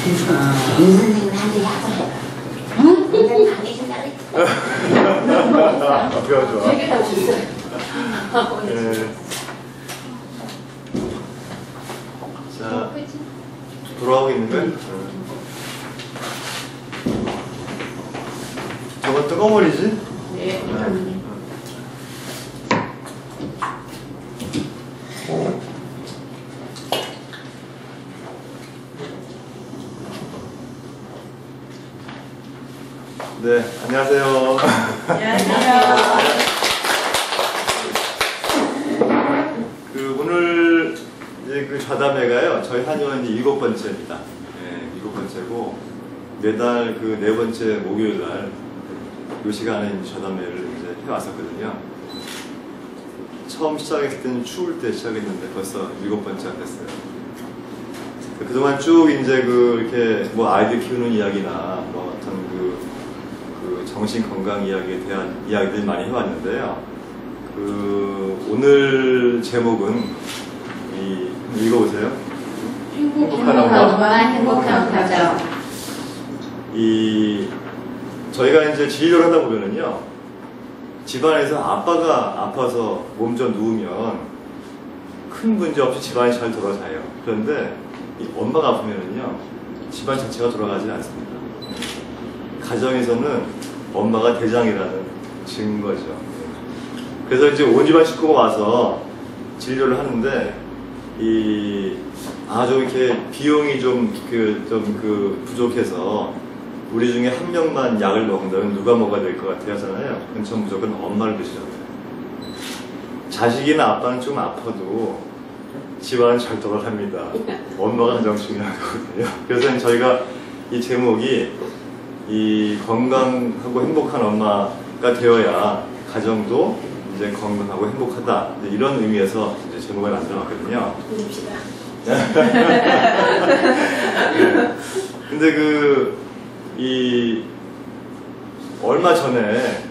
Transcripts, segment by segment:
선생님 나한테 약속해. 응? 선생님 안 계신다 그랬지. 좋아. 되게 다 오셨어요. 자, 돌아오고 있는 거야? 저거 뜨거머리지? 네. 네, 안녕하세요. 안녕하세요. 오늘 이제 그 좌담회가요, 저희 한의원이 7번째입니다. 네, 7번째고, 매달 그 4번째 목요일 날, 이 시간에 좌담회를 이제 해왔었거든요. 처음 시작했을 때는 추울 때 시작했는데 벌써 7번째가 됐어요. 그동안 쭉 이제 이렇게 뭐 아이들 키우는 이야기나 뭐 어떤 그 정신 건강 이야기에 대한 이야기들 많이 해왔는데요. 오늘 제목은 읽어보세요. 행복한 엄마, 행복한 가정. 저희가 이제 진료를 하다 보면은요, 집안에서 아빠가 아파서 몸 좀 누우면 큰 문제 없이 집안이 잘 돌아가요. 그런데 이 엄마가 아프면은요, 집안 자체가 돌아가지 않습니다. 가정에서는 엄마가 대장이라는 증거죠. 그래서 이제 온 집안 식구가 와서 진료를 하는데, 아주 이렇게 비용이 좀 부족해서 우리 중에 한 명만 약을 먹는다면 누가 먹어야 될 것 같아요 하잖아요. 그럼 전 무조건 엄마를 드시라고요. 자식이나 아빠는 좀 아파도 집안은 잘 돌아갑니다. 엄마가 가장 중요하거든요. 그래서 저희가 이 제목이 건강하고 행복한 엄마가 되어야 가정도 이제 건강하고 행복하다, 이런 의미에서 이제 제목을 만들어놨거든요. 부릅시다. 네. 근데 얼마 전에,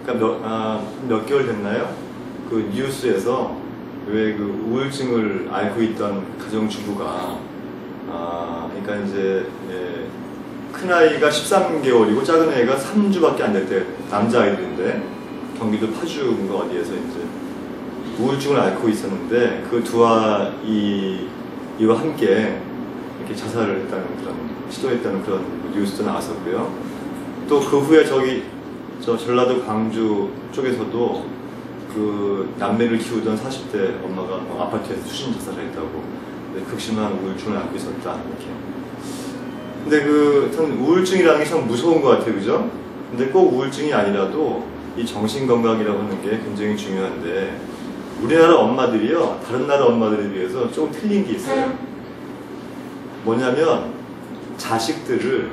그러니까 몇 개월 됐나요? 그 뉴스에서 왜 우울증을 앓고 있던 가정주부가, 그러니까 이제, 큰아이가 13개월이고 작은 애가 3주밖에 안 될 때 남자아이들인데, 경기도 파주인가 어디에서 이제 우울증을 앓고 있었는데, 그 두 아이와 함께 이렇게 자살을 했다는 시도했다는 그런 뉴스도 나왔었고요. 또 그 후에 전라도 광주 쪽에서도 남매를 키우던 40대 엄마가 아파트에서 수신 자살을 했다고, 극심한 우울증을 앓고 있었다, 이렇게. 근데 참 우울증이라는 게 참 무서운 것 같아요, 그죠? 근데 꼭 우울증이 아니라도 이 정신건강이라고 하는 게 굉장히 중요한데, 우리나라 엄마들이요, 다른 나라 엄마들에 비해서 조금 틀린 게 있어요. 뭐냐면, 자식들을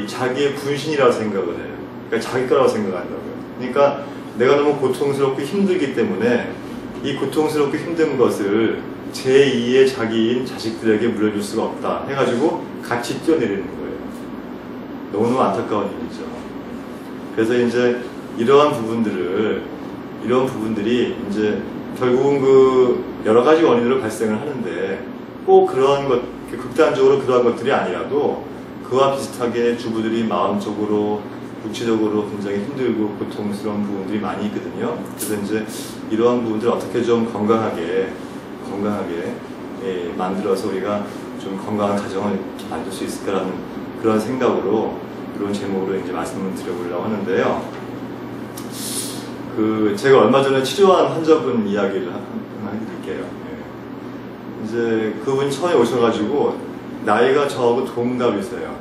자기의 분신이라고 생각을 해요. 그러니까 자기 거라고 생각한다고요. 그러니까 내가 너무 고통스럽고 힘들기 때문에 이 고통스럽고 힘든 것을 제2의 자기인 자식들에게 물려줄 수가 없다 해가지고 같이 뛰어내리는 거예요. 너무너무 안타까운 일이죠. 그래서 이제 이런 부분들이 이제 결국은 여러 가지 원인으로 발생을 하는데, 꼭 그런 극단적으로 그러한 것들이 아니라도 그와 비슷하게 주부들이 마음적으로, 육체적으로 굉장히 힘들고 고통스러운 부분들이 많이 있거든요. 그래서 이제 이러한 부분들을 어떻게 좀 건강하게 만들어서 우리가 좀 건강한 가정을 만들 수 있을까라는 그런 생각으로, 그런 제목으로 이제 말씀을 드려보려고 하는데요. 제가 얼마 전에 치료한 환자분 이야기를 하나 해드릴게요. 이제 그분이 처음에 오셔가지고 나이가 저하고 동갑이세요.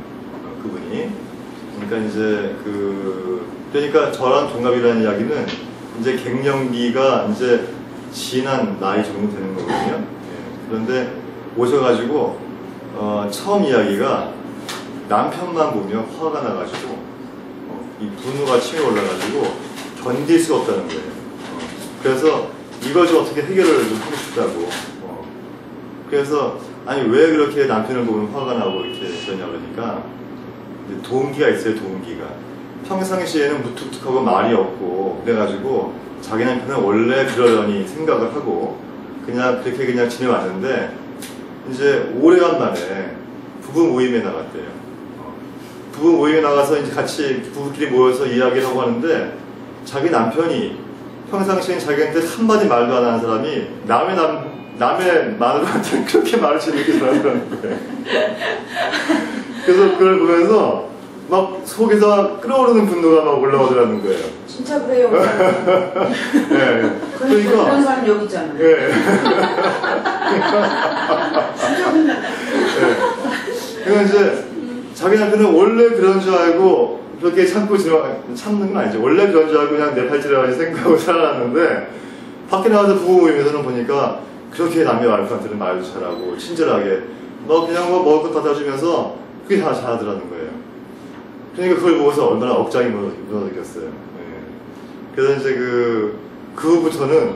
그분이. 그러니까 이제 그러니까 저랑 동갑이라는 이야기는 이제 갱년기가 이제 지난 나이 정도 되는 거거든요. 그런데 오셔가지고 처음 이야기가 남편만 보면 화가 나가지고 이 분노가 치밀어 올라가지고 견딜 수가 없다는 거예요. 그래서 이걸 좀 어떻게 해결을 좀 하고 싶다고. 그래서 아니 왜 그렇게 남편을 보면 화가 나고 이렇게 그러냐 그러니까 동기가 있어요. 동기가 평상시에는 무뚝뚝하고 말이 없고 그래가지고 자기 남편은 원래 그러려니 생각을 하고 그냥 그렇게 그냥 지내왔는데 이제 오래간만에 부부 모임에 나갔대요. 부부 모임에 나가서 이제 같이 부부끼리 모여서 이야기를 하고 하는데 자기 남편이 평상시엔 자기한테 한마디 말도 안 하는 사람이 남의 마누라한테 그렇게 말을 재밌게 잘한다는 거예요. 그래서 그걸 보면서 막 속에서 끓어오르는 분노가 막 올라오더라는 거예요. 진짜 그래요. 네. 그러니까 그런 사람 여기 있잖아요. 네. 그러니까 이제 자기 남편은 원래 그런 줄 알고 그렇게 참는 건 아니죠. 원래 그런 줄 알고 그냥 내 팔찌라고 생각하고 살아났는데 밖에 나가서 부부 모임에서는 보니까 그렇게 남의 와이프한테는 말도 잘하고 친절하게 그냥 먹을 것 갖다 주면서 그게 다 잘하더라는 거예요. 그러니까 그걸 보고서 얼마나 억장이 무너졌겠어요. 네. 그래서 이제 그 후부터는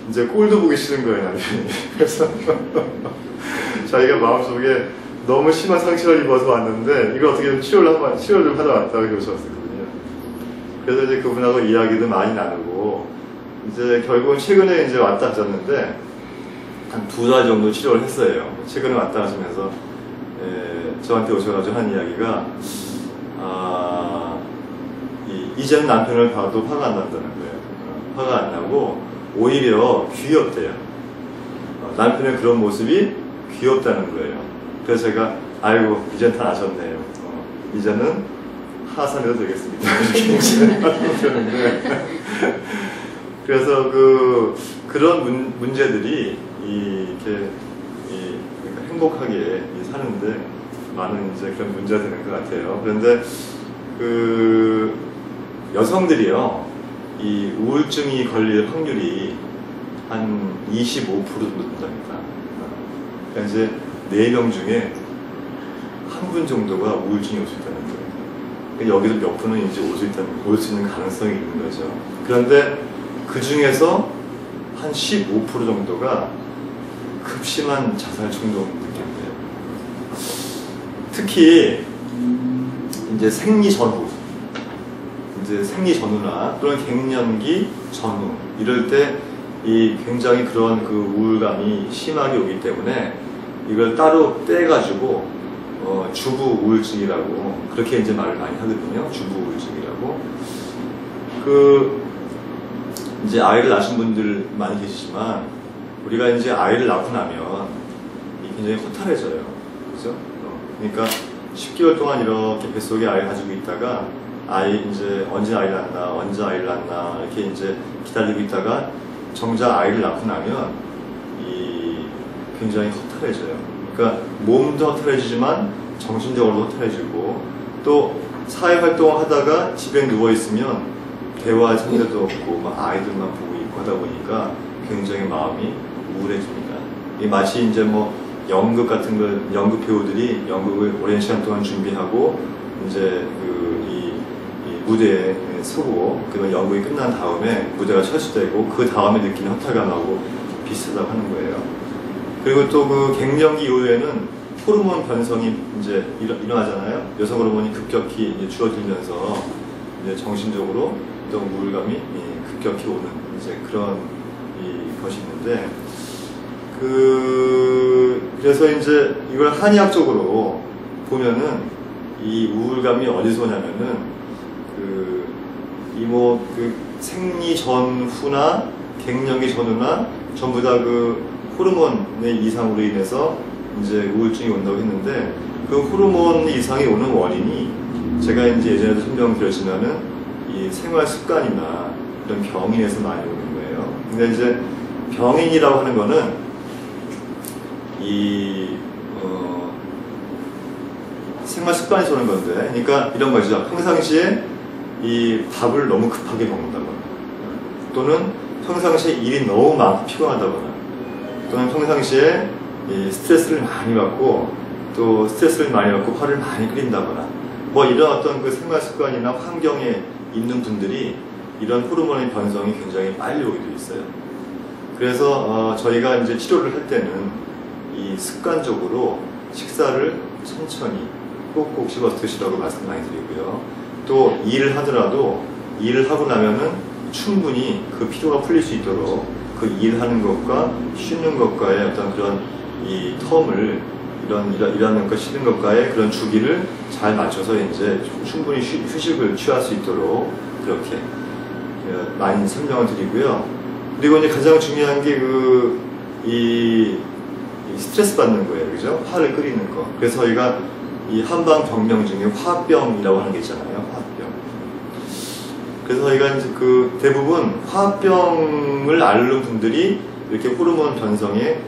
이제 꼴도 보기 싫은 거예요, 남편이. 그래서 자기가 마음속에 너무 심한 상처를 입어서 왔는데 이걸 어떻게 좀 치료를 좀 하다 왔다고 그러셨거든요. 그래서 이제 그분하고 이야기도 많이 나누고 이제 결국은 최근에 이제 왔다 하셨는데 한 2달 정도 치료를 했어요. 최근에 왔다 하시면서 저한테 오셔가지고 한 이야기가 이제는 남편을 봐도 화가 안 난다는 거예요. 화가 안 나고 오히려 귀엽대요. 남편의 그런 모습이 귀엽다는 거예요. 그래서 제가 아이고 이젠 다 아셨네요. 이제는 하산해도 되겠습니다. 이렇게 하는데 그래서 그런 문제들이 이렇게 그러니까 행복하게 사는데 많은 이제 그런 문제가 되는 것 같아요. 그런데 여성들이요, 이 우울증이 걸릴 확률이 한 25% 정도 된답니다. 그러니까 이제 4명 중에 한 분 정도가 우울증이 올 수 있다는 거예요. 그러니까 여기서 몇 분은 이제 올 수 있는 가능성이 있는 거죠. 그런데 그 중에서 한 15% 정도가 급심한 자살 충동을 느낀대요. 특히 이제 생리 전후나 또는 갱년기 전후 이럴 때 이 굉장히 그런 그 우울감이 심하게 오기 때문에 이걸 따로 떼가지고 주부 우울증이라고 그렇게 이제 말을 많이 하거든요. 주부 우울증이라고. 이제 아이를 낳으신 분들 많이 계시지만 우리가 이제 아이를 낳고 나면 굉장히 허탈해져요. 그죠? 그러니까 10개월 동안 이렇게 뱃속에 아이를 가지고 있다가 이제 언제 아이를 낳나 이렇게 이제 기다리고 있다가 정작 아이를 낳고 나면 굉장히 허탈해져요. 그러니까 몸도 허탈해지지만 정신적으로도 허탈해지고 또 사회활동을 하다가 집에 누워있으면 대화할 상대도 없고 아이들만 보고 있고 하다 보니까 굉장히 마음이 우울해집니다. 마치 이제 연극 같은 걸, 연극 배우들이 연극을 오랜 시간 동안 준비하고 이제 이 무대에 서고 그 연극이 끝난 다음에 무대가 철수되고 그 다음에 느끼는 허탈감하고 비슷하다고 하는 거예요. 그리고 또 그 갱년기 이후에는 호르몬 변성이 이제 일어나잖아요. 여성 호르몬이 급격히 이제 줄어들면서 이제 정신적으로 또 우울감이 급격히 오는 이제 그런 것이 있는데 그래서 이제 이걸 한의학적으로 보면은 이 우울감이 어디서 오냐면은 생리 전후나 갱년기 전후나 전부 다 그 호르몬의 이상으로 인해서 이제 우울증이 온다고 했는데 그 호르몬 이상이 오는 원인이 제가 이제 예전에도 설명드렸지만은 이 생활 습관이나 이런 병인에서 많이 오는 거예요. 근데 이제 병인이라고 하는 거는 생활 습관에서 오는 건데, 그러니까 이런 거죠. 평상시에 이 밥을 너무 급하게 먹는다거나, 또는 평상시에 일이 너무 많고 피곤하다거나, 또는 평상시에 이 스트레스를 많이 받고, 또 스트레스를 많이 받고 화를 많이 끓인다거나, 이런 어떤 그 생활 습관이나 환경에 있는 분들이 이런 호르몬의 변성이 굉장히 빨리 오게 돼 있어요. 그래서 저희가 이제 치료를 할 때는 이 습관적으로 식사를 천천히 꼭꼭 씹어서 드시라고 말씀 많이 드리고요. 또 일을 하더라도 일을 하고 나면은 충분히 그 피로가 풀릴 수 있도록 그 일하는 것과 쉬는 것과의 어떤 그런 이 텀을 일하는 것, 쉬는 것과의 그런 주기를 잘 맞춰서 이제 충분히 휴식을 취할 수 있도록 그렇게 많이 설명을 드리고요. 그리고 이제 가장 중요한 게 이 스트레스 받는 거예요. 그죠? 화를 끓이는 거. 그래서 저희가 이 한방 병명 중에 화병이라고 하는 게 있잖아요. 화병. 그래서 저희가 이제 대부분 화병을 앓는 분들이 이렇게 호르몬 변성에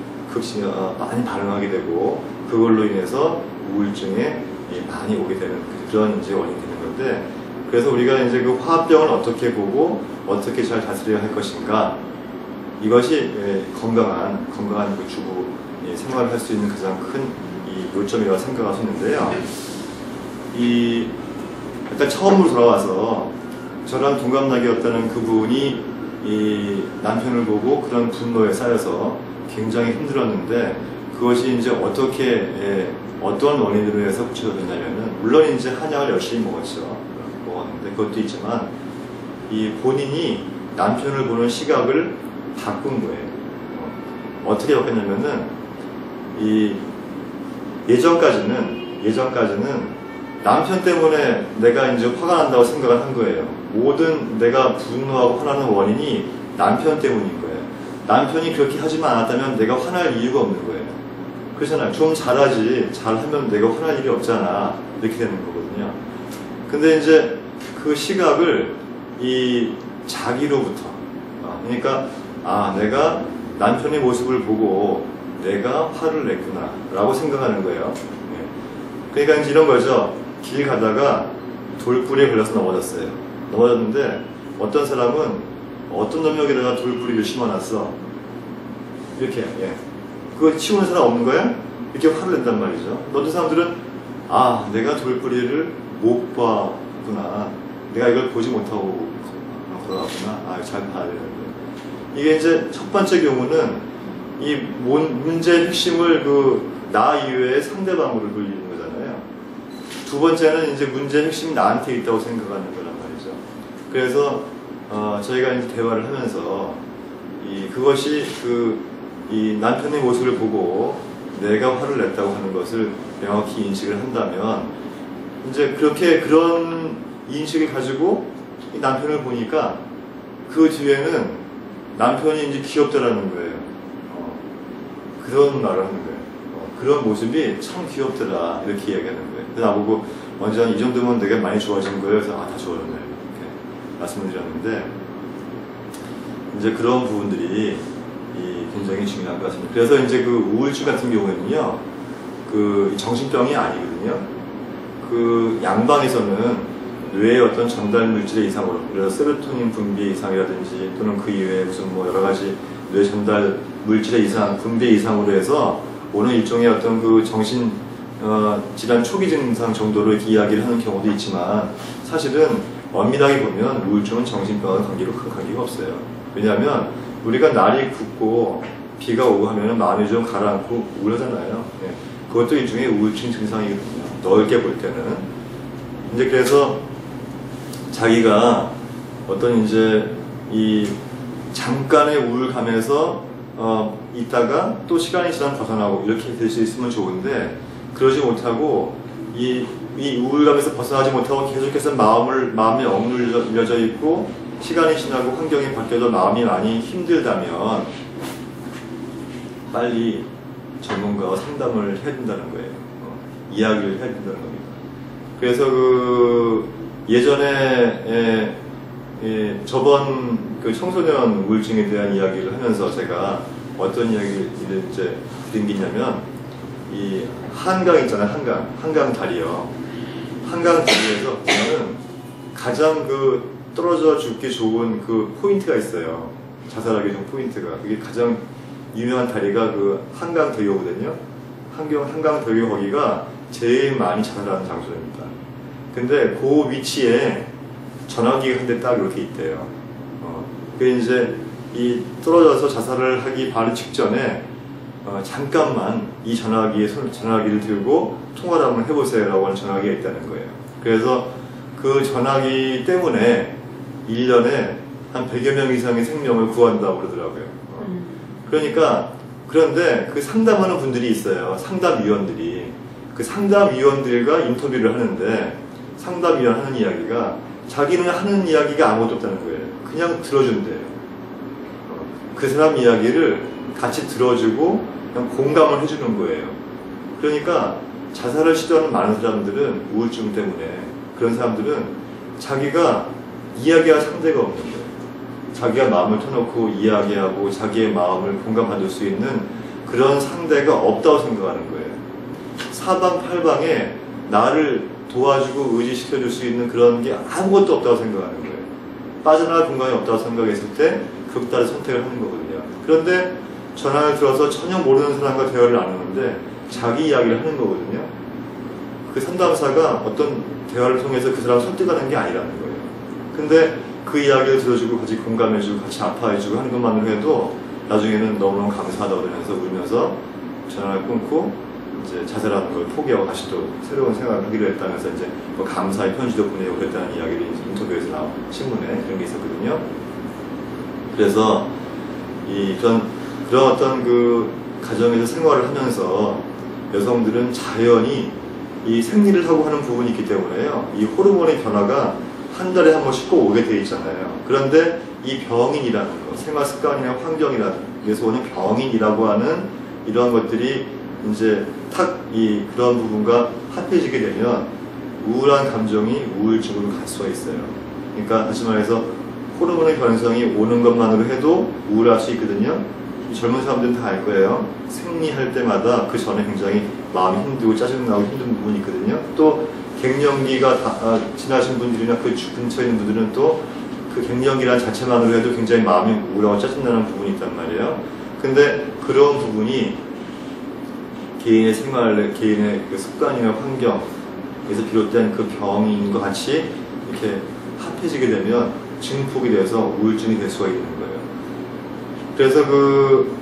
많이 반응하게 되고 그걸로 인해서 우울증에 많이 오게 되는 그런 이제 원인이 되는 건데, 그래서 우리가 이제 그 화병을 어떻게 보고 어떻게 잘 다스려야 할 것인가, 이것이 건강한 그 주부 생활을 할 수 있는 가장 큰 요점이라고 생각할 수 있는데요. 약간 처음으로 돌아와서 저랑 동갑나기였다는 그분이 이 남편을 보고 그런 분노에 쌓여서 굉장히 힘들었는데, 그것이 이제 어떤 원인으로 해서 구체적이냐면은, 물론 이제 한약을 열심히 먹었는데 그것도 있지만, 이 본인이 남편을 보는 시각을 바꾼 거예요. 어떻게 바꿨냐면은, 예전까지는 남편 때문에 내가 이제 화가 난다고 생각을 한 거예요. 모든 내가 분노하고 화나는 원인이 남편 때문인 거예요. 남편이 그렇게 하지만 않았다면 내가 화날 이유가 없는 거예요. 그렇잖아요. 좀 잘하지, 잘하면 내가 화날 일이 없잖아, 이렇게 되는 거거든요. 근데 이제 그 시각을 자기로부터, 그러니까 내가 남편의 모습을 보고 내가 화를 냈구나 라고 생각하는 거예요. 그러니까 이제 이런 거죠. 길 가다가 돌뿌리에 걸려서 넘어졌어요. 넘어졌는데 어떤 사람은 어떤 놈이 여기다가 돌뿌리를 심어놨어. 이렇게, 그거 치우는 사람 없는 거야? 이렇게 화를 낸단 말이죠. 어떤 사람들은 내가 돌뿌리를 못 봤구나, 내가 이걸 보지 못하고 걸어갔구나, 잘 봐야 되는데. 이게 이제 첫 번째 경우는 이 문제의 핵심을 나 이외의 상대방으로 돌리는 거잖아요. 두 번째는 이제 문제의 핵심이 나한테 있다고 생각하는 거란 말이죠. 그래서 저희가 이제 대화를 하면서 그것이 이 남편의 모습을 보고 내가 화를 냈다고 하는 것을 명확히 인식을 한다면, 이제 그런 인식을 가지고 이 남편을 보니까 그 뒤에는 남편이 이제 귀엽더라는 거예요. 그런 말을 하는 거예요. 그런 모습이 참 귀엽더라, 이렇게 이야기하는 거예요. 그래서 나보고 먼저 이 정도면 되게 많이 좋아진 거예요. 그래서 다 좋아졌네, 이렇게 말씀을 드렸는데, 이제 그런 부분들이 굉장히 중요한 것 같습니다. 그래서 이제 우울증 같은 경우에는요, 정신병이 아니거든요. 양방에서는 뇌의 어떤 전달 물질의 이상으로, 그래서 세로토닌 분비 이상이라든지 또는 그 이외에 무슨 여러 가지 뇌 전달 물질의 이상, 분비 이상으로 해서 오는 일종의 어떤 정신 질환 초기 증상 정도로 이렇게 이야기를 하는 경우도 있지만, 사실은 엄밀하게 보면 우울증은 정신병과 큰 관계가 없어요. 왜냐하면 우리가 날이 굽고 비가 오고 하면 마음이 좀 가라앉고 우울하잖아요. 그것도 일종의 우울증 증상이거든요. 넓게 볼 때는. 이제 그래서 자기가 어떤 이제 잠깐의 우울감에서 있다가 또 시간이 지나면 벗어나고 이렇게 될 수 있으면 좋은데, 그러지 못하고 이 우울감에서 벗어나지 못하고 계속해서 마음이 억눌려져 있고, 시간이 지나고 환경이 바뀌어도 마음이 많이 힘들다면 빨리 전문가와 상담을 해야 된다는 거예요. 이야기를 해야 된다는 겁니다. 그래서 예전에 저번 청소년 우울증에 대한 이야기를 하면서 제가 어떤 이야기를 이제 드린 게 있냐면, 이 한강 있잖아요. 한강 다리요. 한강 다리에서 보면은 가장 떨어져 죽기 좋은 포인트가 있어요. 자살하기 좋은 포인트가. 그게 가장 유명한 다리가 한강대교거든요. 한강대교 거기가 제일 많이 자살하는 장소입니다. 근데 그 위치에 전화기가 한 대 딱 이렇게 있대요. 그게 이제 떨어져서 자살을 하기 바로 직전에 잠깐만 이 전화기를 들고 통화를 한번 해보세요라고 하는 전화기가 있다는 거예요. 그래서 그 전화기 때문에 1년에 한 100여 명 이상의 생명을 구한다고 그러더라고요. 그러니까 그런데 그 상담하는 분들이 있어요. 상담위원들이. 그 상담위원들과 인터뷰를 하는데 상담위원 하는 이야기가 자기는 하는 이야기가 아무것도 없다는 거예요. 그냥 들어준대요. 그 사람 이야기를 같이 들어주고 그냥 공감을 해주는 거예요. 그러니까 자살을 시도하는 많은 사람들은 우울증 때문에 그런 사람들은 자기가 이야기할 상대가 없는 거예요. 자기가 마음을 터놓고 이야기하고 자기의 마음을 공감받을 수 있는 그런 상대가 없다고 생각하는 거예요. 사방팔방에 나를 도와주고 의지시켜줄 수 있는 그런 게 아무것도 없다고 생각하는 거예요. 빠져나갈 공간이 없다고 생각했을 때 극단의 선택을 하는 거거든요. 그런데 전화를 들어서 전혀 모르는 사람과 대화를 나누는데 자기 이야기를 하는 거거든요. 그 상담사가 어떤 대화를 통해서 그 사람을 설득하는 게 아니라는 거예요. 근데 그 이야기를 들어주고 같이 공감해주고 같이 아파해주고 하는 것만으로 해도 나중에는 너무너무 감사하다고 그러면서 울면서 전화를 끊고 이제 자살하는 걸 포기하고 다시 또 새로운 생각을 하기로 했다면서 이제 뭐 감사의 편지도 보내고 그랬다는 이야기를 인터뷰에서 나온 신문에 그런 게 있었거든요. 그래서 그런 어떤 그 가정에서 생활을 하면서 여성들은 자연히 이 생리를 하고 하는 부분이 있기 때문에요. 이 호르몬의 변화가 한 달에 한 번씩 꼭 오게 돼 있잖아요. 그런데 이 병인이라는 거, 생활 습관이나 환경이라는 데서 오는 병인이라고 하는 이러한 것들이 이제 그런 부분과 합해지게 되면 우울한 감정이 우울증으로 갈 수가 있어요. 그러니까 다시 말해서 호르몬의 변성이 오는 것만으로 해도 우울할 수 있거든요. 젊은 사람들은 다 알 거예요. 생리할 때마다 그 전에 굉장히 마음이 힘들고 짜증나고 힘든 부분이 있거든요. 또 갱년기가 지나신 분들이나 그 근처에 있는 분들은 또 그 갱년기라는 자체만으로 해도 굉장히 마음이 우울하고 짜증나는 부분이 있단 말이에요. 근데 그런 부분이 개인의 생활, 개인의 그 습관이나 환경에서 비롯된 그 병인 것 같이 이렇게 합해지게 되면 증폭이 돼서 우울증이 될 수가 있는 거예요. 그래서 그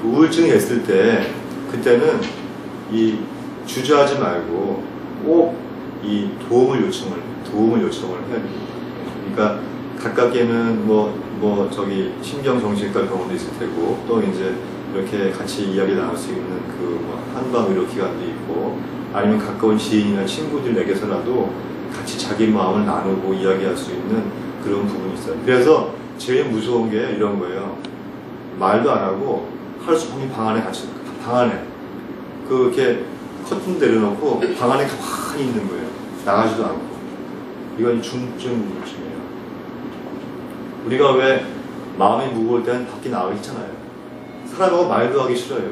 우울증이 됐을 때 그때는 주저하지 말고 꼭 도움을 요청을 해야 됩니다. 그러니까 가깝게는 신경정신과 병원도 있을 테고 또 이제 이렇게 같이 이야기 나눌 수 있는 한방의료기관도 있고 아니면 가까운 지인이나 친구들에게서라도 같이 자기 마음을 나누고 이야기할 수 있는 그런 부분이 있어요. 그래서 제일 무서운 게 이런 거예요. 말도 안 하고 하루 종일 방 안에 그렇게 커튼 내려놓고 방 안에 가만히 있는 거예요. 나가지도 않고. 이건 중증 우울증이에요. 우리가 왜 마음이 무거울 때는 밖에 나가 있잖아요. 사람하고 말도 하기 싫어요.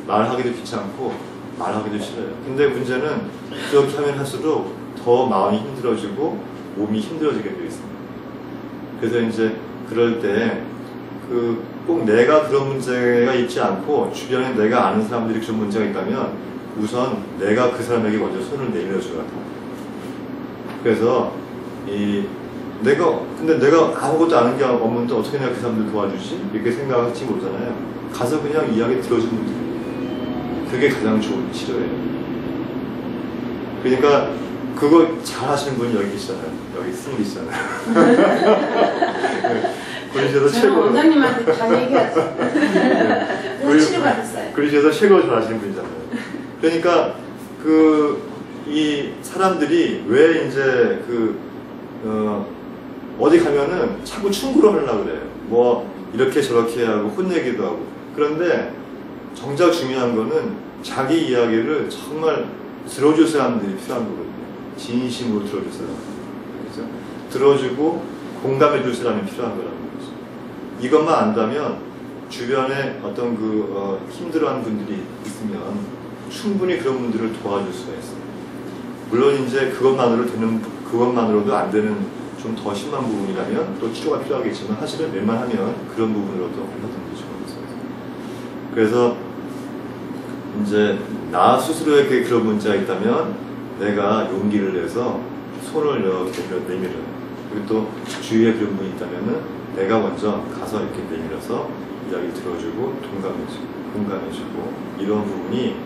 말하기도 귀찮고 말하기도 싫어요. 근데 문제는 그렇게 하면 할수록 더 마음이 힘들어지고 몸이 힘들어지게 되어 있습니다. 그래서 이제 그럴 때 꼭 내가 그런 문제가 있지 않고 주변에 내가 아는 사람들이 그런 문제가 있다면 우선 내가 그 사람에게 먼저 손을 내밀어줘야 돼요. 그래서 근데 내가 아무것도 아는 게 없는데 어떻게 내가 그 사람들 도와주지? 이렇게 생각할지 모르잖아요. 가서 그냥 이야기 들어주면 돼요. 그게 가장 좋은 치료예요. 그러니까 그거 잘 하시는 분이 여기 계시잖아요. 여기 스님 계시잖아요. 그러셔서 저는 원장님한테 다 얘기했어요. 그래서 치료받았어요. 그러셔서 최고 잘 하시는 분이잖아요. 그러니까 이 사람들이 왜 이제 어디 가면은 자꾸 충고를 하려고 그래요. 뭐 이렇게 저렇게 하고 혼내기도 하고. 그런데 정작 중요한 거는 자기 이야기를 정말 들어줄 사람들이 필요한 거거든요. 진심으로 들어줄 사람. 그렇죠? 들어주고 공감해줄 사람이 필요한 거라는 거죠. 이것만 안다면 주변에 어떤 힘들어하는 분들이 있으면 충분히 그런 분들을 도와줄 수가 있어요. 물론 이제 그것만으로도 안 되는 좀 더 심한 부분이라면 또 치료가 필요하겠지만 사실은 웬만하면 그런 부분으로도 얼마든지 좋아졌어요. 그래서 이제 나 스스로에게 그런 문제가 있다면 내가 용기를 내서 손을 이렇게 내밀어요. 그리고 또 주위에 그런 분이 있다면은 내가 먼저 가서 이렇게 내밀어서 이야기 들어주고 공감해주고 이런 부분이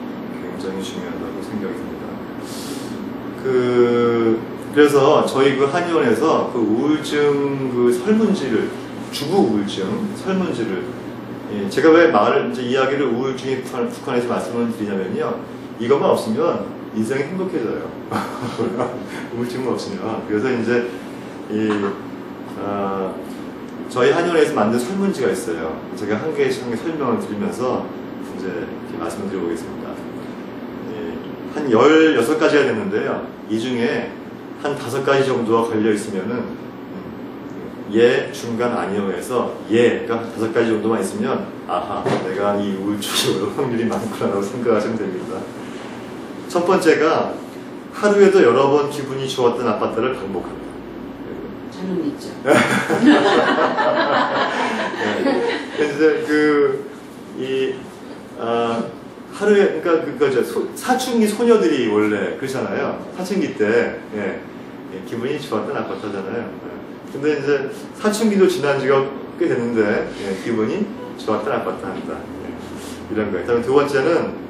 굉장히 중요하다고 생각이 듭니다. 그래서 저희 한의원에서 우울증 설문지를 주부 우울증 설문지를 예, 제가 왜 이제 이야기를 우울증에 국한해서 말씀을 드리냐면요. 이것만 없으면 인생이 행복해져요. 우울증만 없으면. 그래서 이제, 저희 한의원에서 만든 설문지가 있어요. 제가 한 개씩 설명을 드리면서 이제 이렇게 말씀을 드려보겠습니다. 예, 한 16가지가 됐는데요. 이 중에 한 5가지 정도가 걸려있으면은 예, 중간, 아니요 해서 예가 5가지 정도만 있으면 아하, 내가 이 우울증이 올 확률이 많구나라고 생각하시면 됩니다. 첫 번째가 하루에도 여러 번 기분이 좋았다 나빴다를 반복합니다. 저는 있죠. 네. 하루에, 그러니까 그거죠. 사춘기 소녀들이 원래 그렇잖아요. 사춘기 때, 예, 기분이 좋았다 나빴다잖아요. 예. 근데 이제 사춘기도 지난 지가 꽤 됐는데, 예, 기분이 좋았다 나빴다 한다. 예, 이런 거예요. 그다음에 두 번째는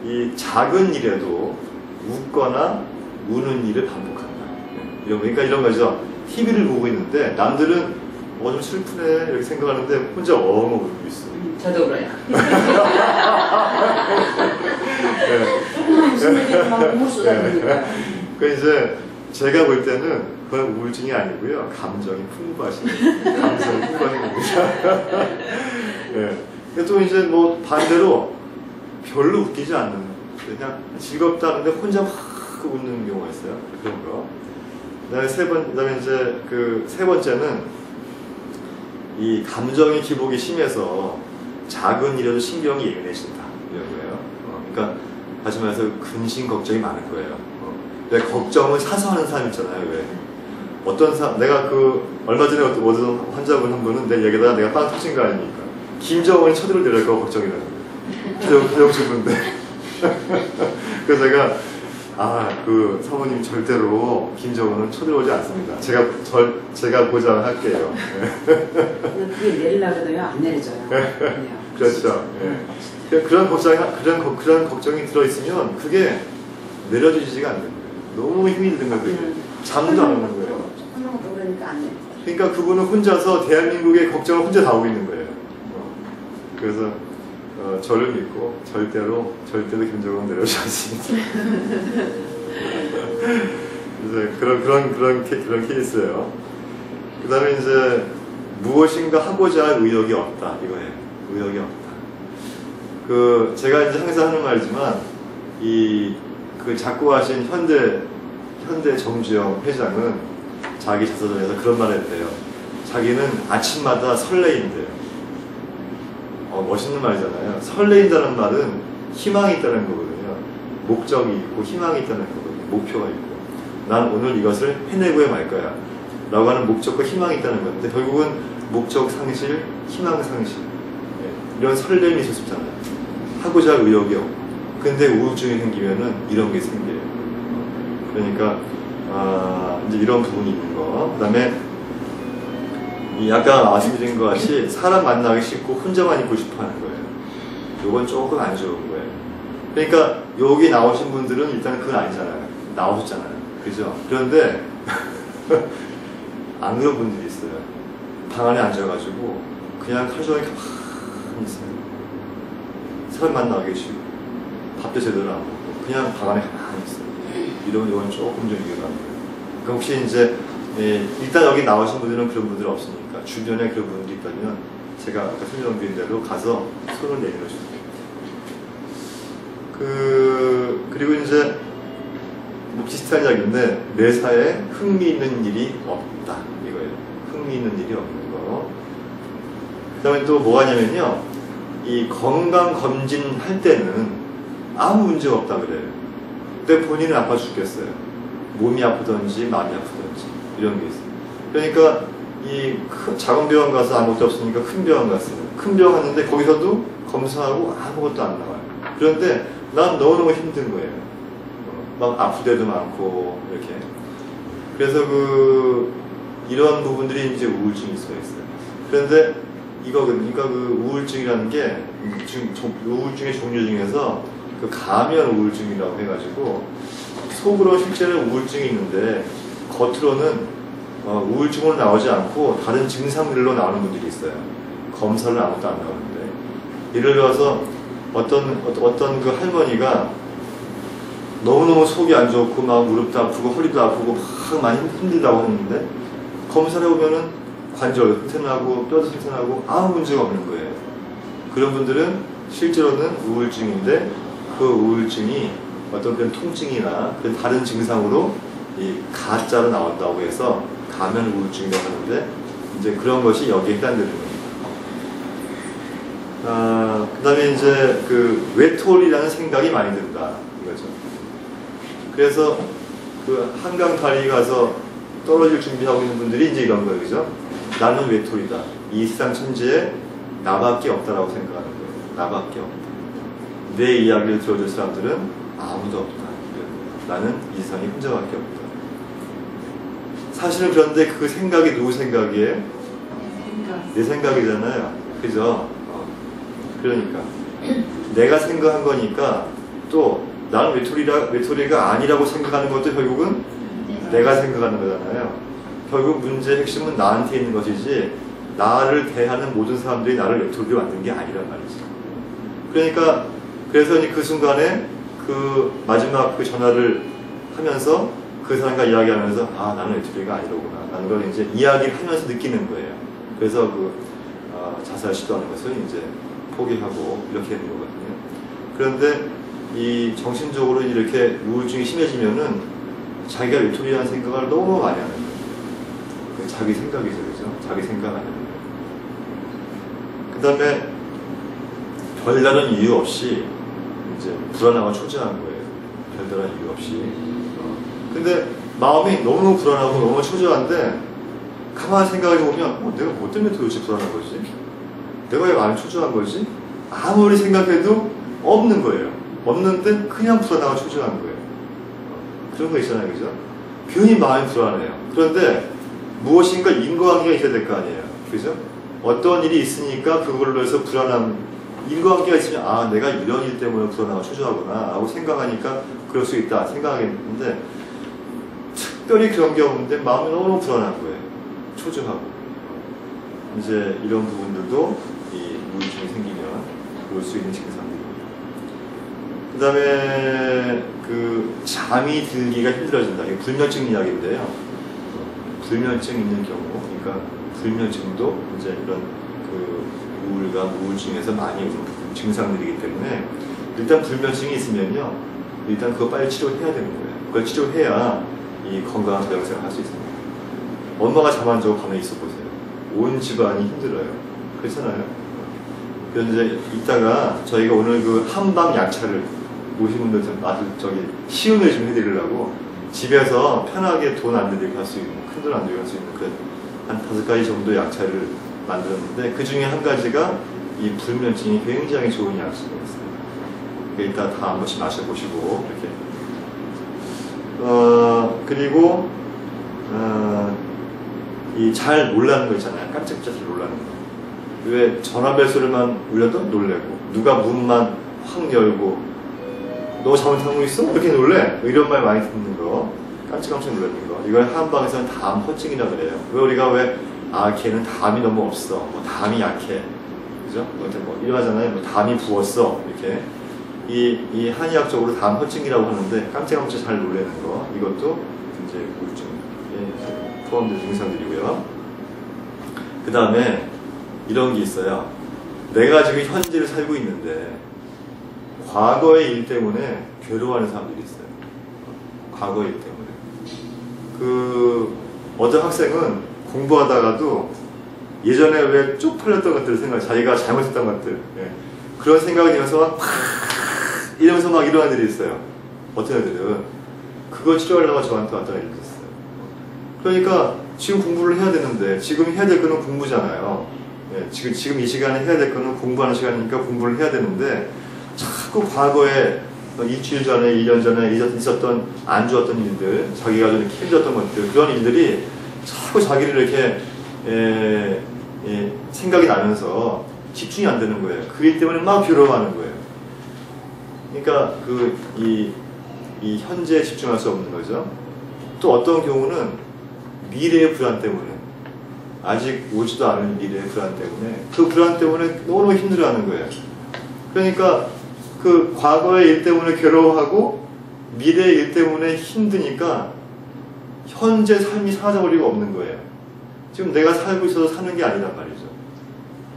이 작은 일에도 웃거나 우는 일을 반복한다. 예, 그러니까 이런 거죠. TV를 보고 있는데 남들은 좀 슬프네 이렇게 생각하는데 혼자 엉엉 울고 있어. 저도 그래요. 네. 무슨 일이 막 우물 쏟아지니까. 그 이제 제가 볼 때는 그건 우울증이 아니고요. 감정이 풍부하신 감성이 풍부한 겁니다. 네. 또 이제 뭐 반대로 별로 웃기지 않는 그냥 즐겁다는데 혼자 막 웃는 경우가 있어요. 그런 거. 그다음에 이제 그 세 번째는 이 감정의 기복이 심해서 작은 일에도 신경이 예민해진다 이런 거예요. 그러니까 다시 말해서 근심 걱정이 많은 거예요. 왜 걱정을 사서 하는 사람 있잖아요. 왜 어떤 내가 얼마 전에 어떤 환자분 한 분은 내 얘기다가 내가 빵 터진 거 아닙니까? 김정은이 쳐들어 내려가 걱정이라는 거예요. 가정 죽는데. 그래서 제가 사모님 절대로 김정은은 쳐들어오지 않습니다. 제가 보장할게요. 그게 내리려고 해도요, 안 내려져요. 그렇죠. 예. 그런 걱정이 들어있으면 그게 내려지지가 않는 거예요. 너무 힘이 드는 거예요. 잠도 안 오는 거예요. 조금만 더 그러니까 안 내려져요. 그러니까 그분은 혼자서 대한민국의 걱정을 혼자 다 하고 있는 거예요. 그래서 저를 믿고 절대로 김정은 내려오지 않습니다. 그래서 그런 케이스예요. 그 다음에 이제 무엇인가 하고자 할 의욕이 없다 이거예요. 의욕이 없다. 제가 이제 항상 하는 말이지만 작고하신 현대 정주영 회장은 자기 자서전에서 그런 말을 했대요. 자기는 아침마다 설레인대요. 멋있는 말이잖아요. 설레인다는 말은 희망이 있다는 거거든요. 목적이 있고 희망이 있다는 거거든요. 목표가 있고. 난 오늘 이것을 해내고야 말 거야. 라고 하는 목적과 희망이 있다는 건데 결국은 목적 상실, 희망 상실. 이런 설렘이 있을 수 있잖아요. 하고자 할 의욕이 없고. 근데 우울증이 생기면은 이런 게 생겨요. 그러니까, 이제 이런 부분이 있는 거. 그 다음에 아까 말씀드린 것 같이 사람 만나기 쉽고 혼자만 있고 싶어 하는 거예요. 요건 조금 안 좋은 거예요. 그러니까 여기 나오신 분들은 일단 그건 아니잖아요. 나오셨잖아요. 그죠? 그런데 안 그런 분들이 있어요. 방 안에 앉아가지고 그냥 하루 종일 가만히 있어요. 사람 만나기 쉽고 밥도 제대로 안 먹고 그냥 방 안에 가만히 있어요. 이건 조금 좀 위험합니다. 그러니까 혹시 이제 일단 여기 나오신 분들은 그런 분들 없으니까 주변에 그런 분들이 있다면 제가 아까 설명드린 대로 가서 손을 내밀어주세요. 그리고 이제 뭐 비슷한 이야기인데 매사에 흥미있는 일이 없다 이거예요. 흥미있는 일이 없는 거. 그 다음에 또 뭐 하냐면요, 이 건강검진 할 때는 아무 문제가 없다 그래요. 근데 본인은 아파 죽겠어요. 몸이 아프든지 마음이 아프든지 이런 게 있어요. 그러니까 작은 병원 가서 아무것도 없으니까 큰 병원 갔어요. 큰 병원 갔는데 거기서도 검사하고 아무것도 안 나와요. 그런데 난 너무너무 힘든 거예요. 막 아플 때도 많고 이렇게. 그래서 이런 부분들이 이제 우울증일 수가 있어요. 그런데 그러니까 우울증이라는 게 우울증의 종류 중에서 가면 우울증이라고 해가지고 속으로 실제로 우울증이 있는데 겉으로는 우울증으로 나오지 않고 다른 증상들로 나오는 분들이 있어요. 검사를 아무것도 안 나오는데 예를 들어서 어떤 그 할머니가 너무너무 속이 안 좋고 막 무릎도 아프고 허리도 아프고 막 많이 힘들다고 하는데 검사를 해보면은 관절 튼튼하고 뼈도 튼튼하고 아무 문제가 없는 거예요. 그런 분들은 실제로는 우울증인데 그 우울증이 어떤 그런 통증이나 그런 다른 증상으로 이 가짜로 나온다고 해서 가면 우울증이라고 하는데 이제 그런 것이 여기에 해당되는 겁니다. 그 다음에 이제 그 외톨이라는 생각이 많이 든다 이거죠. 그래서 그 한강 다리 가서 떨어질 준비하고 있는 분들이 이제 이런 거예요, 그죠? 나는 외톨이다. 이 세상 천지에 나밖에 없다라고 생각하는 거예요. 나밖에 없다. 내 이야기를 들어줄 사람들은 아무도 없다. 나는 이 세상에 혼자밖에 없다. 사실은 그런데 그 생각이 누구 생각이에요? 내 생각이잖아요. 그죠? 그러니까 내가 생각한 거니까 또 나는 외톨이가 아니라고 생각하는 것도 결국은 내가 생각하는 거잖아요. 결국 문제의 핵심은 나한테 있는 것이지 나를 대하는 모든 사람들이 나를 외톨이로 만든 게 아니란 말이죠. 그러니까 그래서 그 순간에 그 마지막 그 전화를 하면서 그 사람과 이야기하면서 아 나는 외톨이가 아니로구나 라는 걸 이제 이야기를 하면서 느끼는 거예요. 그래서 그 자살 시도하는 것을 이제 포기하고 이렇게 되는 거거든요. 그런데 이 정신적으로 이렇게 우울증이 심해지면은 자기가 외톨이라는 생각을 너무 많이 하는 거예요. 자기 생각이죠, 그죠? 자기 생각 안 하는 거예요. 그 다음에 별다른 이유 없이 이제 불안하고 초조한 거예요. 별다른 이유 없이. 근데 마음이 너무 불안하고 너무 초조한데 가만히 생각해보면 내가 뭐 때문에 도대체 불안한 거지? 내가 왜 마음이 초조한 거지? 아무리 생각해도 없는 거예요. 없는데 그냥 불안하고 초조한 거예요. 그런 거 있잖아요, 그죠? 괜히 마음이 불안해요. 그런데 무엇인가 인과관계가 있어야 될 거 아니에요, 그죠? 어떤 일이 있으니까 그걸로 해서 불안한 인과관계가 있으면 아 내가 이런 일 때문에 불안하고 초조하구나 하고 생각하니까 그럴 수 있다 생각하겠는데 특별히 그런 게 없는데 마음이 너무 불안한 거예요. 초조하고 이제 이런 부분들도 이 우울증이 생기면 볼 수 있는 증상들입니다. 그 다음에 그 잠이 들기가 힘들어진다. 이게 불면증 이야기인데요. 불면증 있는 경우, 그러니까 불면증도 이제 이런 그 우울감, 우울증에서 많이 오는 증상들이기 때문에 일단 불면증이 있으면요, 일단 그거 빨리 치료해야 되는 거예요. 그걸 치료해야 이 건강한 가정생활을 할 수 있습니다. 엄마가 잠 안 자고 밤에 있어 보세요. 온 집안이 힘들어요. 그렇잖아요. 그래서 이제 이따가 저희가 오늘 그 한방 약차를 오신 분들 좀 아주 시음을 좀 해드리려고 집에서 편하게 돈 안 들이고 할 수 있는, 큰 돈 안 들이고 할 수 있는 한 5가지 정도 약차를 만들었는데 그 중에 한 가지가 이 불면증이 굉장히 좋은 약수였어요. 이따 다 한 번씩 마셔보시고 이렇게 그리고 이 잘 놀라는 거 있잖아요. 깜짝깜짝 놀라는 거. 왜 전화벨 소리만 울려도 놀래고 누가 문만 확 열고 너 잘못하고 있어? 이렇게 놀래? 이런 말 많이 듣는 거, 깜짝깜짝 놀라는 거. 이걸 한방에서는 담 허증이라 그래요. 왜 우리가 걔는 담이 너무 없어, 뭐 담이 약해, 그죠? 뭐 이러잖아요. 뭐 담이 부었어, 이렇게. 이 한의학적으로 담 허증이라고 하는데 깜짝깜짝 잘 놀라는 거, 이것도 이제 우울증에 포함된 증상들이고요. 그 다음에 이런 게 있어요. 내가 지금 현재를 살고 있는데 과거의 일 때문에 괴로워하는 사람들이 있어요. 과거의 일 때문에. 어떤 학생은 공부하다가도 예전에 왜 쪽팔렸던 것들을 생각해, 자기가 잘못했던 것들, 그런 생각이 들면서 이러면서 막 일어나는 일이 있어요. 어떤 애들은 그걸 치료하려고 저한테 왔던 애들이 있어요. 그러니까 지금 공부를 해야 되는데 지금 해야 될 거는 공부잖아요. 지금 이 시간에 해야 될 거는 공부하는 시간이니까 공부를 해야 되는데 자꾸 과거에 일주일 전에, 1년 전에 있었던 안 좋았던 일들, 자기가 좀 힘들었던 것들, 그런 일들이 자꾸 자기를 이렇게 생각이 나면서 집중이 안 되는 거예요. 그 일 때문에 막 괴로워하는 거예요. 그러니까 이 현재에 집중할 수 없는 거죠. 또 어떤 경우는 미래의 불안 때문에, 아직 오지도 않은 미래의 불안 때문에, 그 불안 때문에 너무 힘들어하는 거예요. 그러니까 그 과거의 일 때문에 괴로워하고 미래의 일 때문에 힘드니까 현재 삶이 사라져버릴 리가 없는 거예요. 지금 내가 살고 있어서 사는 게 아니란 말이죠.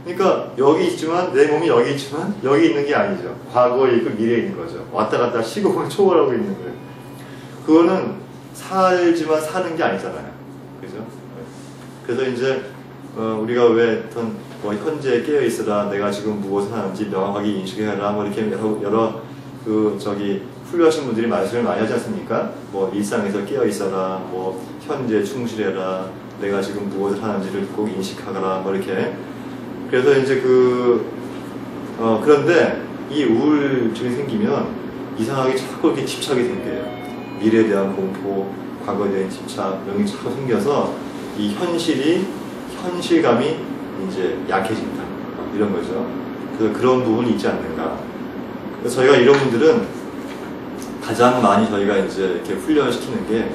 그러니까 여기 있지만 내 몸이 여기 있지만 여기 있는 게 아니죠. 과거에 있고 미래에 있는 거죠. 왔다 갔다 시공을 초월하고 있는 거예요. 그거는 살지만 사는 게 아니잖아요. 그죠? 그래서 이제 우리가 왜 뭐 현재에 깨어 있어라, 내가 지금 무엇을 하는지 명확하게 인식해라, 뭐 이렇게 여러 훌륭하신 분들이 말씀을 많이 하지 않습니까? 뭐 일상에서 깨어 있어라, 뭐 현재 충실해라, 내가 지금 무엇을 하는지를 꼭 인식하거라, 뭐 이렇게. 그래서 이제 그런데 이 우울증이 생기면 이상하게 자꾸 이렇게 집착이 생겨요. 미래에 대한 공포, 과거에 대한 집착, 이런 게 자꾸 생겨서 이 현실감이 이제 약해진다. 이런 거죠. 그래서 그런 부분이 있지 않는가. 그래서 저희가 이런 분들은 가장 많이 저희가 이제 이렇게 훈련을 시키는 게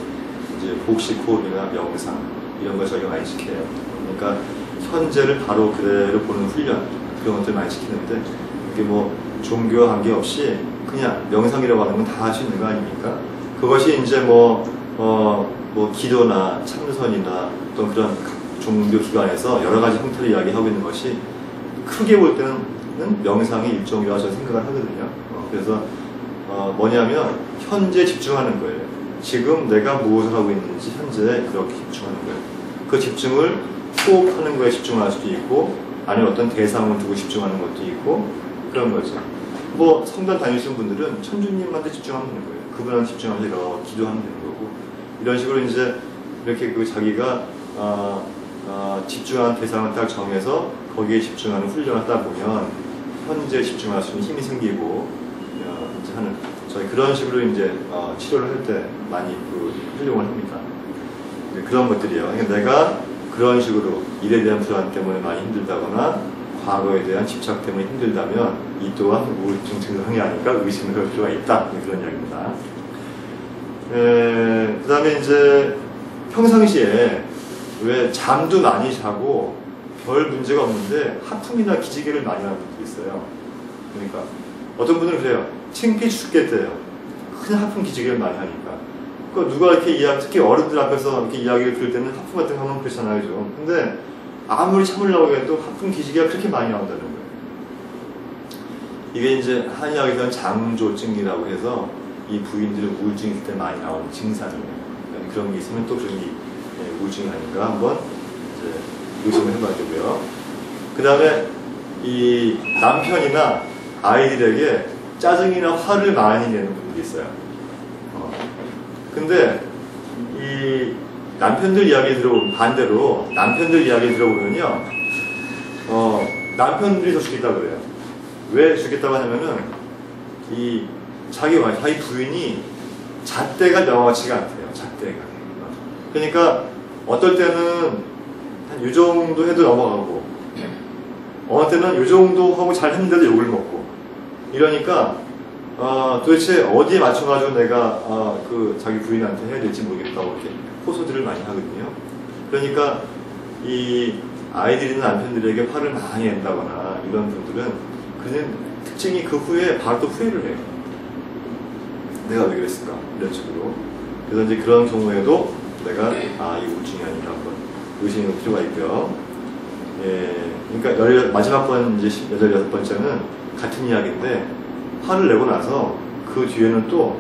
이제 복식 호흡이나 명상 이런 걸 저희가 많이 시켜요. 그러니까 현재를 바로 그대로 보는 훈련 그런 것들 많이 시키는데 이게 뭐 종교와 관계없이 그냥 명상이라고 하는 건 다 할 수 있는 거 아닙니까? 그것이 이제 뭐 기도나 참선이나 또 그런 종교 기관에서 여러 가지 형태를 이야기하고 있는 것이 크게 볼 때는 명상의 일종이라고 저는 생각을 하거든요. 그래서 뭐냐면 현재 집중하는 거예요. 지금 내가 무엇을 하고 있는지 현재에 그렇게 집중하는 거예요. 그 집중을 호흡하는 거에 집중할 수도 있고 아니면 어떤 대상을 두고 집중하는 것도 있고 그런 거죠. 뭐 성당 다니시는 분들은 천주님한테 집중하면 되는 거예요. 그분한테 집중하면서 이렇게 기도하면 되는 거고 이런 식으로 이제 이렇게 집중하는 대상을 딱 정해서 거기에 집중하는 훈련을 하다 보면 현재 집중할 수 있는 힘이 생기고 이제 하는 저희 그런 식으로 이제 치료를 할 때 많이 활용을 합니다. 그런 것들이요. 그러니까 내가 그런 식으로 일에 대한 불안 때문에 많이 힘들다거나 과거에 대한 집착 때문에 힘들다면 이 또한 우울증 증상이 아닐까 의심을 할 필요가 있다. 그런 이야기입니다. 그 다음에 이제 평상시에 왜 잠도 많이 자고 별 문제가 없는데 하품이나 기지개를 많이 하는 분들이 있어요. 그러니까 어떤 분들은 그래요. 창피해 죽겠대요. 그냥 하품 기지개를 많이 하니까. 그러니까 누가 이렇게 특히 어른들 앞에서 이렇게 이야기를 들을 때는 하품 같은 거 하면 그렇잖아요. 좀. 근데 아무리 참으려고 해도 하품 기지개가 그렇게 많이 나온다는 거예요. 이게 이제 한의학에서는 장조증이라고 해서 이 부인들은 우울증이 있을 때 많이 나오는 증상이에요. 그러니까 그런 게 있으면 또 그런 게 우울증이 아닌가 한번 이제 의심을 해봐야 되고요. 그 다음에 이 남편이나 아이들에게 짜증이나 화를 많이 내는 분들이 있어요. 근데 이 남편들 이야기 들어보면 반대로 남편들 이야기 들어보면요, 남편들이 더 죽겠다 그래요. 왜 죽겠다고 하냐면은 이 자기 부인이 잣대가 명확치가 않대요. 잣대가. 그러니까 어떨 때는 한 요 정도 해도 넘어가고 어느 때는 요 정도 하고 잘 했는데도 욕을 먹고 이러니까 도대체 어디에 맞춰가지고 내가 자기 부인한테 해야 될지 모르겠다고 이렇게 호소들을 많이 하거든요. 그러니까 이 아이들이나 남편들에게 화를 많이 낸다거나 이런 분들은 그는 특징이 그 후에 바로 또 후회를 해요. 내가 왜 그랬을까? 이런 식으로. 그래서 이제 그런 경우에도 내가 이 우울증이 아닌가 한번 의심할 필요가 있고요. 예, 그러니까 마지막 번 이제 16번째는 같은 이야기인데 화를 내고 나서 그 뒤에는 또